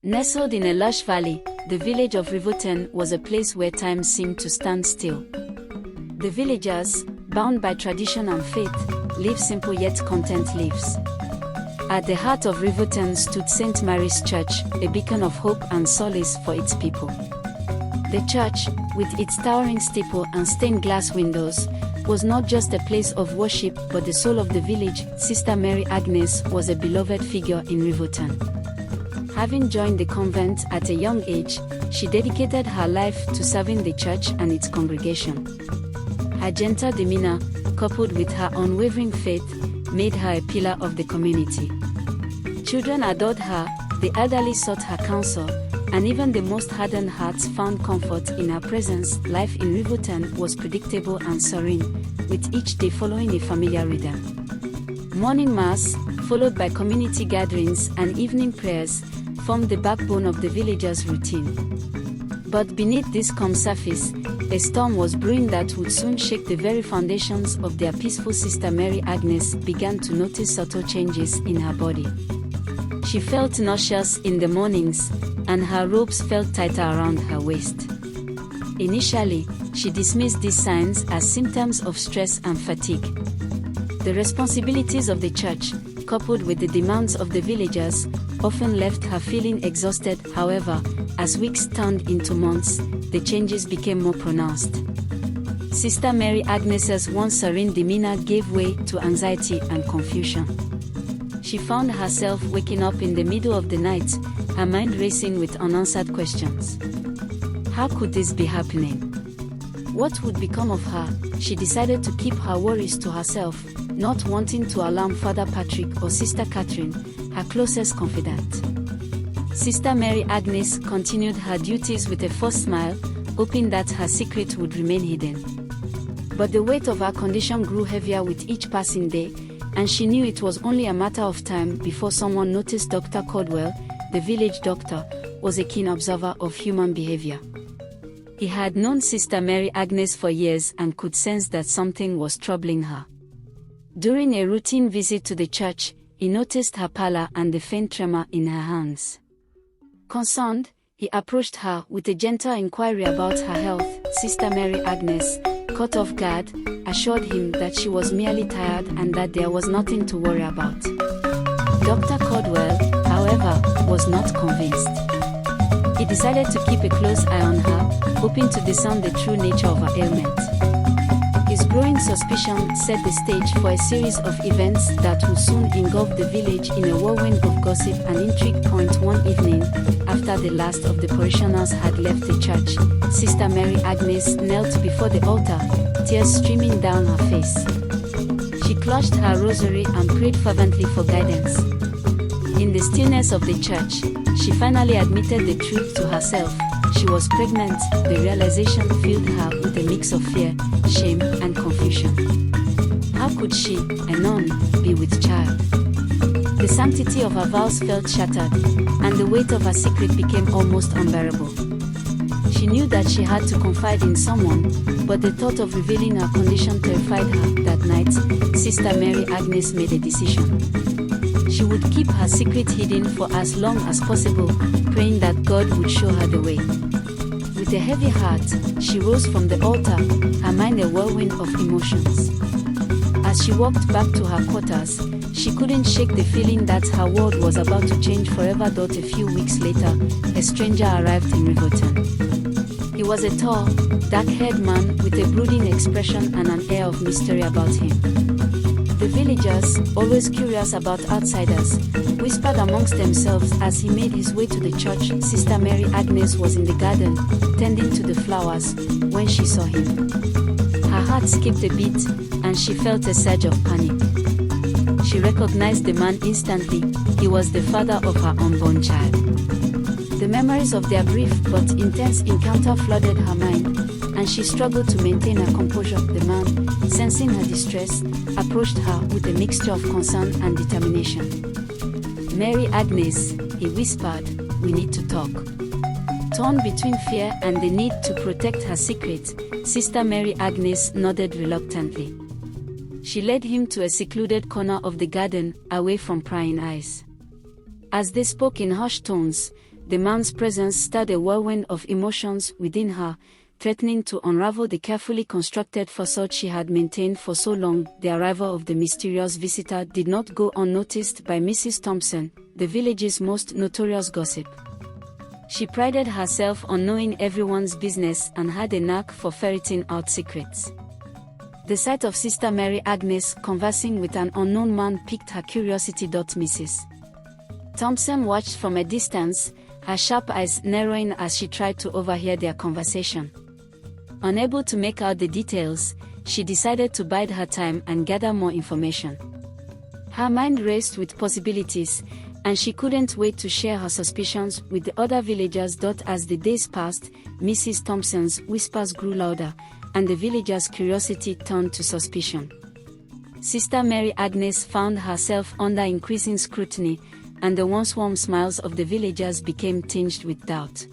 Nestled in a lush valley, the village of Rivoten was a place where time seemed to stand still. The villagers, bound by tradition and faith, lived simple yet content lives. At the heart of Rivoten stood St. Mary's Church, a beacon of hope and solace for its people. The church, with its towering steeple and stained glass windows, was not just a place of worship but the soul of the village. Sister Mary Agnes was a beloved figure in Rivoten. Having joined the convent at a young age, she dedicated her life to serving the church and its congregation. Her gentle demeanor, coupled with her unwavering faith, made her a pillar of the community. Children adored her, the elderly sought her counsel, and even the most hardened hearts found comfort in her presence. Life in Rivoten was predictable and serene, with each day following a familiar rhythm. Morning mass, followed by community gatherings and evening prayers, formed the backbone of the villagers' routine. But beneath this calm surface, a storm was brewing that would soon shake the very foundations of their peaceful. Sister Mary Agnes began to notice subtle changes in her body. She felt nauseous in the mornings, and her robes felt tighter around her waist. Initially, she dismissed these signs as symptoms of stress and fatigue. The responsibilities of the church, coupled with the demands of the villagers, often left her feeling exhausted. However, as weeks turned into months, the changes became more pronounced. Sister Mary Agnes's once serene demeanor gave way to anxiety and confusion. She found herself waking up in the middle of the night, her mind racing with unanswered questions. How could this be happening? What would become of her? She decided to keep her worries to herself, not wanting to alarm Father Patrick or Sister Catherine, her closest confidant. Sister Mary Agnes continued her duties with a forced smile, hoping that her secret would remain hidden. But the weight of her condition grew heavier with each passing day, and she knew it was only a matter of time before someone noticed. Dr. Caldwell, the village doctor, was a keen observer of human behavior. He had known Sister Mary Agnes for years and could sense that something was troubling her. During a routine visit to the church, he noticed her pallor and the faint tremor in her hands. Concerned, he approached her with a gentle inquiry about her health. Sister Mary Agnes, caught off guard, assured him that she was merely tired and that there was nothing to worry about. Dr. Caldwell, however, was not convinced. He decided to keep a close eye on her, hoping to discern the true nature of her ailment. His growing suspicion set the stage for a series of events that would soon engulf the village in a whirlwind of gossip and intrigue. One evening, after the last of the parishioners had left the church, Sister Mary Agnes knelt before the altar, tears streaming down her face. She clutched her rosary and prayed fervently for guidance. In the stillness of the church, she finally admitted the truth to herself. She was pregnant. The realization filled her with a mix of fear, shame, and confusion. How could she, a nun, be with child? The sanctity of her vows felt shattered, and the weight of her secret became almost unbearable. She knew that she had to confide in someone, but the thought of revealing her condition terrified her. That night, Sister Mary Agnes made a decision. She would keep her secret hidden for as long as possible, praying that God would show her the way. With a heavy heart, she rose from the altar, her mind a whirlwind of emotions. As she walked back to her quarters, she couldn't shake the feeling that her world was about to change forever. A few weeks later, a stranger arrived in Rivoten. He was a tall, dark-haired man with a brooding expression and an air of mystery about him. The villagers, always curious about outsiders, whispered amongst themselves as he made his way to the church. Sister Mary Agnes was in the garden, tending to the flowers, when she saw him. Her heart skipped a beat, and she felt a surge of panic. She recognized the man instantly. He was the father of her unborn child. The memories of their brief but intense encounter flooded her mind, and she struggled to maintain her composure. The man, sensing her distress, approached her with a mixture of concern and determination. Mary Agnes, he whispered, we need to talk. Torn between fear and the need to protect her secret, Sister Mary Agnes nodded reluctantly. She led him to a secluded corner of the garden, away from prying eyes. As they spoke in hushed tones, the man's presence stirred a whirlwind of emotions within her, threatening to unravel the carefully constructed facade she had maintained for so long. The arrival of the mysterious visitor did not go unnoticed by Mrs. Thompson, the village's most notorious gossip. She prided herself on knowing everyone's business and had a knack for ferreting out secrets. The sight of Sister Mary Agnes conversing with an unknown man piqued her curiosity. Mrs. Thompson watched from a distance, her sharp eyes narrowing as she tried to overhear their conversation. Unable to make out the details, she decided to bide her time and gather more information. Her mind raced with possibilities, and she couldn't wait to share her suspicions with the other villagers. As the days passed, Mrs. Thompson's whispers grew louder, and the villagers' curiosity turned to suspicion. Sister Mary Agnes found herself under increasing scrutiny, and the once warm smiles of the villagers became tinged with doubt.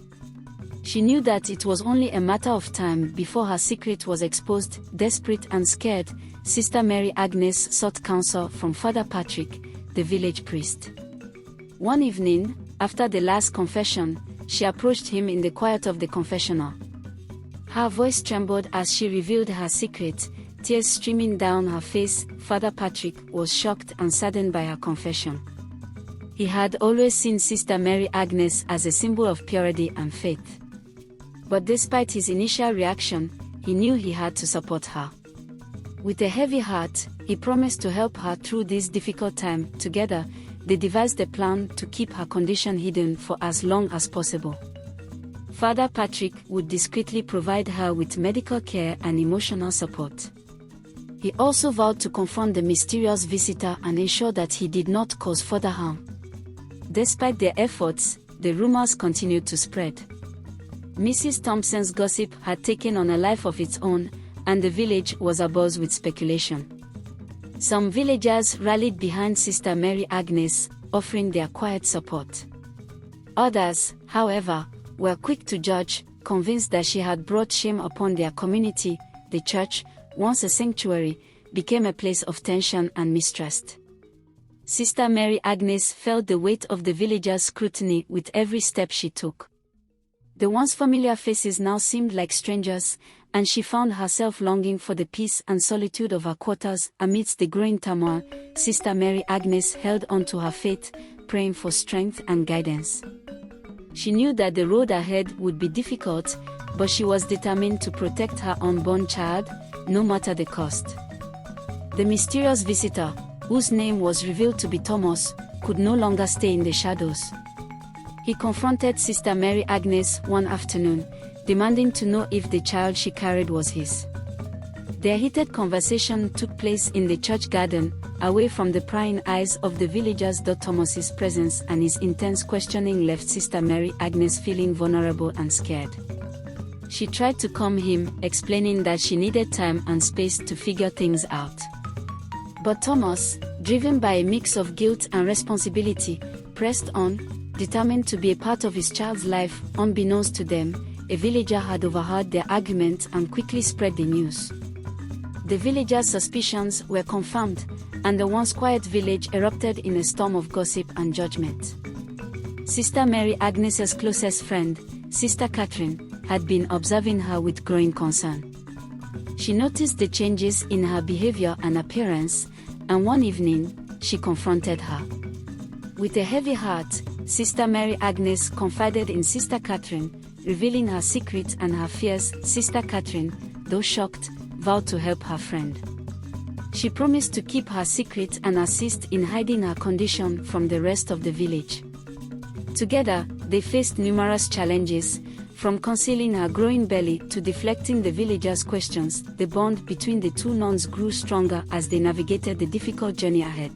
She knew that it was only a matter of time before her secret was exposed. Desperate and scared, Sister Mary Agnes sought counsel from Father Patrick, the village priest. One evening, after the last confession, she approached him in the quiet of the confessional. Her voice trembled as she revealed her secret, tears streaming down her face. Father Patrick was shocked and saddened by her confession. He had always seen Sister Mary Agnes as a symbol of purity and faith. But despite his initial reaction, he knew he had to support her. With a heavy heart, he promised to help her through this difficult time. Together, they devised a plan to keep her condition hidden for as long as possible. Father Patrick would discreetly provide her with medical care and emotional support. He also vowed to confront the mysterious visitor and ensure that he did not cause further harm. Despite their efforts, the rumors continued to spread. Mrs. Thompson's gossip had taken on a life of its own, and the village was abuzz with speculation. Some villagers rallied behind Sister Mary Agnes, offering their quiet support. Others, however, were quick to judge, convinced that she had brought shame upon their community. The church, once a sanctuary, became a place of tension and mistrust. Sister Mary Agnes felt the weight of the villagers' scrutiny with every step she took. The once familiar faces now seemed like strangers, and she found herself longing for the peace and solitude of her quarters. Amidst the growing turmoil, Sister Mary Agnes held on to her faith, praying for strength and guidance. She knew that the road ahead would be difficult, but she was determined to protect her unborn child, no matter the cost. The mysterious visitor, whose name was revealed to be Thomas, could no longer stay in the shadows. He confronted Sister Mary Agnes one afternoon, demanding to know if the child she carried was his. Their heated conversation took place in the church garden, away from the prying eyes of the villagers. Thomas's presence and his intense questioning left Sister Mary Agnes feeling vulnerable and scared. She tried to calm him, explaining that she needed time and space to figure things out. But Thomas, driven by a mix of guilt and responsibility, pressed on, determined to be a part of his child's life. Unbeknownst to them, a villager had overheard their argument and quickly spread the news. The villagers' suspicions were confirmed, and the once quiet village erupted in a storm of gossip and judgment. Sister Mary Agnes's closest friend, Sister Catherine, had been observing her with growing concern. She noticed the changes in her behavior and appearance, and one evening, she confronted her. With a heavy heart, Sister Mary Agnes confided in Sister Catherine, revealing her secret and her fears. Sister Catherine, though shocked, vowed to help her friend. She promised to keep her secret and assist in hiding her condition from the rest of the village. Together, they faced numerous challenges, from concealing her growing belly to deflecting the villagers' questions. The bond between the two nuns grew stronger as they navigated the difficult journey ahead.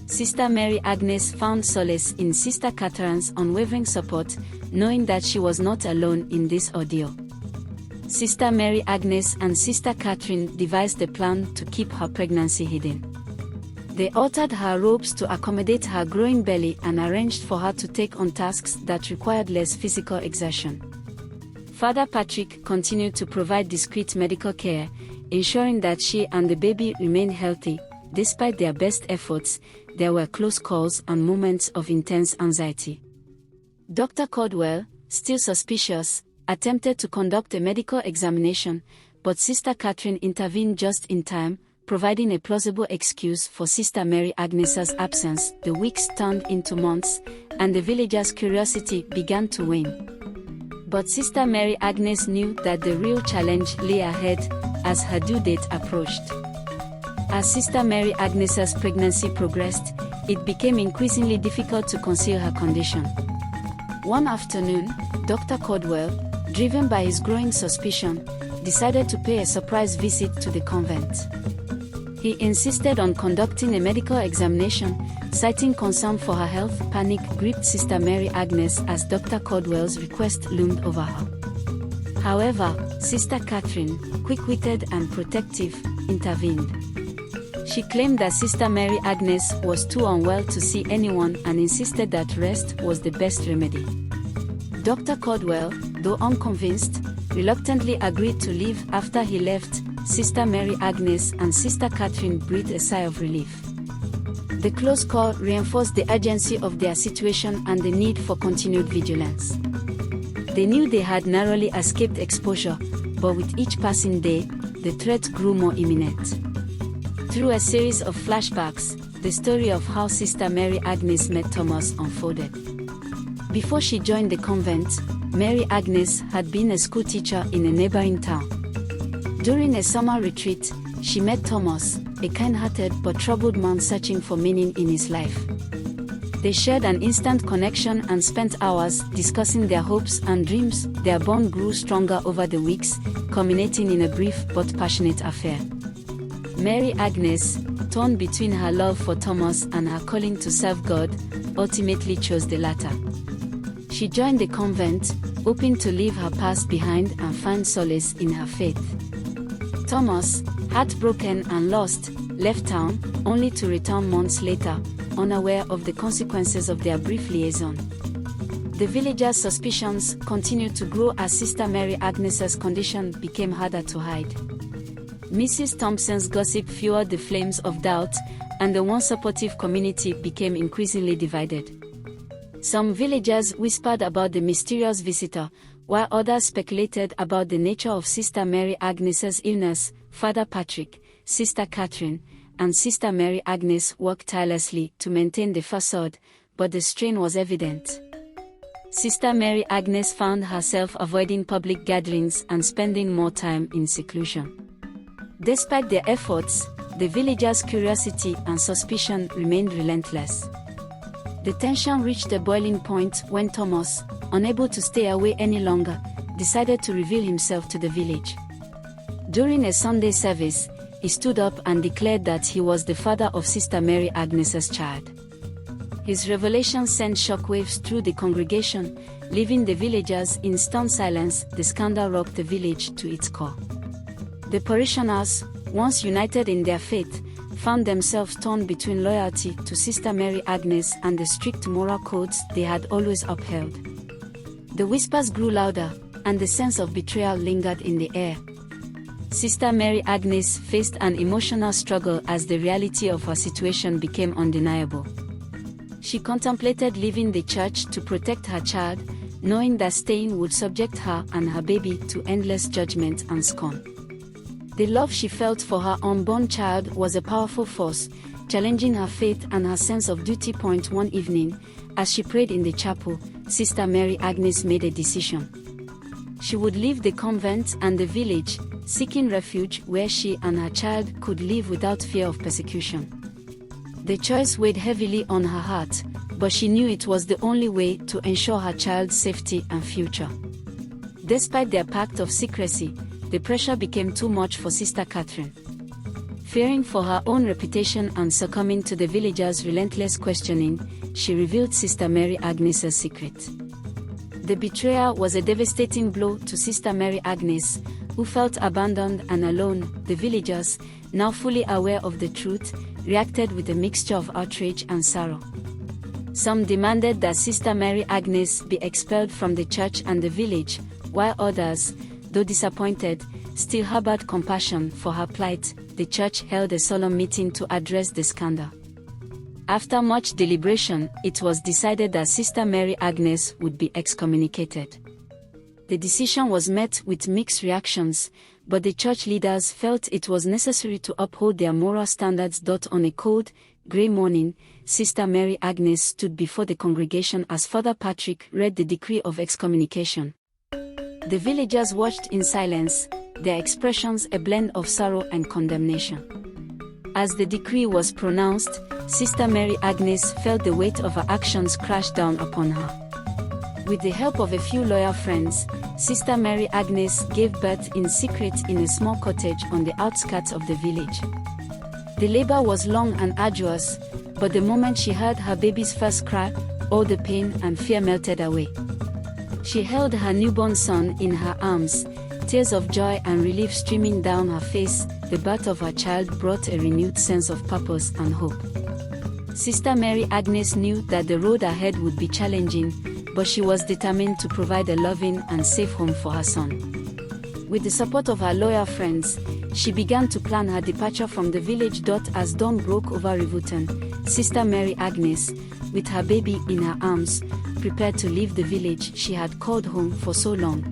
Sister Mary Agnes found solace in Sister Catherine's unwavering support, knowing that she was not alone in this ordeal. Sister Mary Agnes and Sister Catherine devised a plan to keep her pregnancy hidden. They altered her robes to accommodate her growing belly and arranged for her to take on tasks that required less physical exertion. Father Patrick continued to provide discreet medical care, ensuring that she and the baby remained healthy. Despite their best efforts, there were close calls and moments of intense anxiety. Dr. Caldwell, still suspicious, attempted to conduct a medical examination, but Sister Catherine intervened just in time, providing a plausible excuse for Sister Mary Agnes's absence. The weeks turned into months, and the villagers' curiosity began to wane. But Sister Mary Agnes knew that the real challenge lay ahead as her due date approached. As Sister Mary Agnes's pregnancy progressed, it became increasingly difficult to conceal her condition. One afternoon, Dr. Caldwell, driven by his growing suspicion, decided to pay a surprise visit to the convent. He insisted on conducting a medical examination, citing concern for her health. Panic gripped Sister Mary Agnes as Dr. Caldwell's request loomed over her. However, Sister Catherine, quick-witted and protective, intervened. She claimed that Sister Mary Agnes was too unwell to see anyone and insisted that rest was the best remedy. Dr. Caldwell, though unconvinced, reluctantly agreed to leave. After he left, Sister Mary Agnes and Sister Catherine breathed a sigh of relief. The close call reinforced the urgency of their situation and the need for continued vigilance. They knew they had narrowly escaped exposure, but with each passing day, the threat grew more imminent. Through a series of flashbacks, the story of how Sister Mary Agnes met Thomas unfolded. Before she joined the convent, Mary Agnes had been a schoolteacher in a neighboring town. During a summer retreat, she met Thomas, a kind-hearted but troubled man searching for meaning in his life. They shared an instant connection and spent hours discussing their hopes and dreams. Their bond grew stronger over the weeks, culminating in a brief but passionate affair. Mary Agnes, torn between her love for Thomas and her calling to serve God, ultimately chose the latter. She joined the convent, hoping to leave her past behind and find solace in her faith. Thomas, heartbroken and lost, left town, only to return months later, unaware of the consequences of their brief liaison. The villagers' suspicions continued to grow as Sister Mary Agnes's condition became harder to hide. Mrs. Thompson's gossip fueled the flames of doubt, and the once supportive community became increasingly divided. Some villagers whispered about the mysterious visitor, while others speculated about the nature of Sister Mary Agnes's illness. Father Patrick, Sister Catherine, and Sister Mary Agnes worked tirelessly to maintain the facade, but the strain was evident. Sister Mary Agnes found herself avoiding public gatherings and spending more time in seclusion. Despite their efforts, the villagers' curiosity and suspicion remained relentless. The tension reached a boiling point when Thomas, unable to stay away any longer, decided to reveal himself to the village. During a Sunday service, he stood up and declared that he was the father of Sister Mary Agnes's child. His revelation sent shockwaves through the congregation, leaving the villagers in stunned silence. The scandal rocked the village to its core. The parishioners, once united in their faith, found themselves torn between loyalty to Sister Mary Agnes and the strict moral codes they had always upheld. The whispers grew louder, and the sense of betrayal lingered in the air. Sister Mary Agnes faced an emotional struggle as the reality of her situation became undeniable. She contemplated leaving the church to protect her child, knowing that staying would subject her and her baby to endless judgment and scorn. The love she felt for her unborn child was a powerful force, challenging her faith and her sense of duty. One evening, as she prayed in the chapel, Sister Mary Agnes made a decision. She would leave the convent and the village, seeking refuge where she and her child could live without fear of persecution. The choice weighed heavily on her heart, but she knew it was the only way to ensure her child's safety and future. Despite their pact of secrecy, the pressure became too much for Sister Catherine. Fearing for her own reputation and succumbing to the villagers' relentless questioning, she revealed Sister Mary Agnes's secret. The betrayal was a devastating blow to Sister Mary Agnes, who felt abandoned and alone. The villagers, now fully aware of the truth, reacted with a mixture of outrage and sorrow. Some demanded that Sister Mary Agnes be expelled from the church and the village, while others, though disappointed, still harbored compassion for her plight. The church held a solemn meeting to address the scandal. After much deliberation, it was decided that Sister Mary Agnes would be excommunicated. The decision was met with mixed reactions, but the church leaders felt it was necessary to uphold their moral standards. On a cold, grey morning, Sister Mary Agnes stood before the congregation as Father Patrick read the decree of excommunication. The villagers watched in silence, their expressions a blend of sorrow and condemnation. As the decree was pronounced, Sister Mary Agnes felt the weight of her actions crash down upon her. With the help of a few loyal friends, Sister Mary Agnes gave birth in secret in a small cottage on the outskirts of the village. The labor was long and arduous, but the moment she heard her baby's first cry, all the pain and fear melted away. She held her newborn son in her arms, tears of joy and relief streaming down her face. The birth of her child brought a renewed sense of purpose and hope. Sister Mary Agnes knew that the road ahead would be challenging, but she was determined to provide a loving and safe home for her son. With the support of her loyal friends, she began to plan her departure from the village. As dawn broke over Rivoton, Sister Mary Agnes, with her baby in her arms, prepared to leave the village she had called home for so long.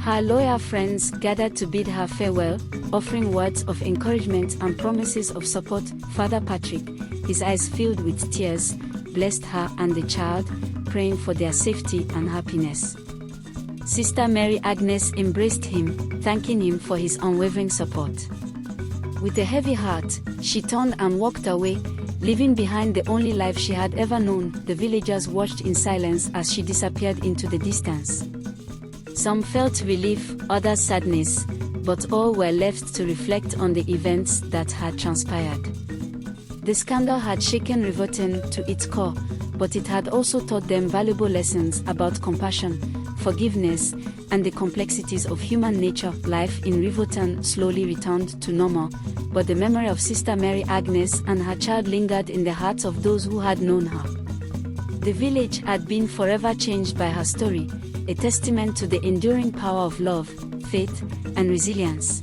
Her loyal friends gathered to bid her farewell, offering words of encouragement and promises of support. Father Patrick, his eyes filled with tears, blessed her and the child, praying for their safety and happiness. Sister Mary Agnes embraced him, thanking him for his unwavering support. With a heavy heart, she turned and walked away, leaving behind the only life she had ever known. The villagers watched in silence as she disappeared into the distance. Some felt relief, others sadness, but all were left to reflect on the events that had transpired. The scandal had shaken Rivoton to its core, but it had also taught them valuable lessons about compassion, forgiveness, and the complexities of human nature. Life in Rivoton slowly returned to normal, but the memory of Sister Mary Agnes and her child lingered in the hearts of those who had known her. The village had been forever changed by her story, a testament to the enduring power of love, faith, and resilience.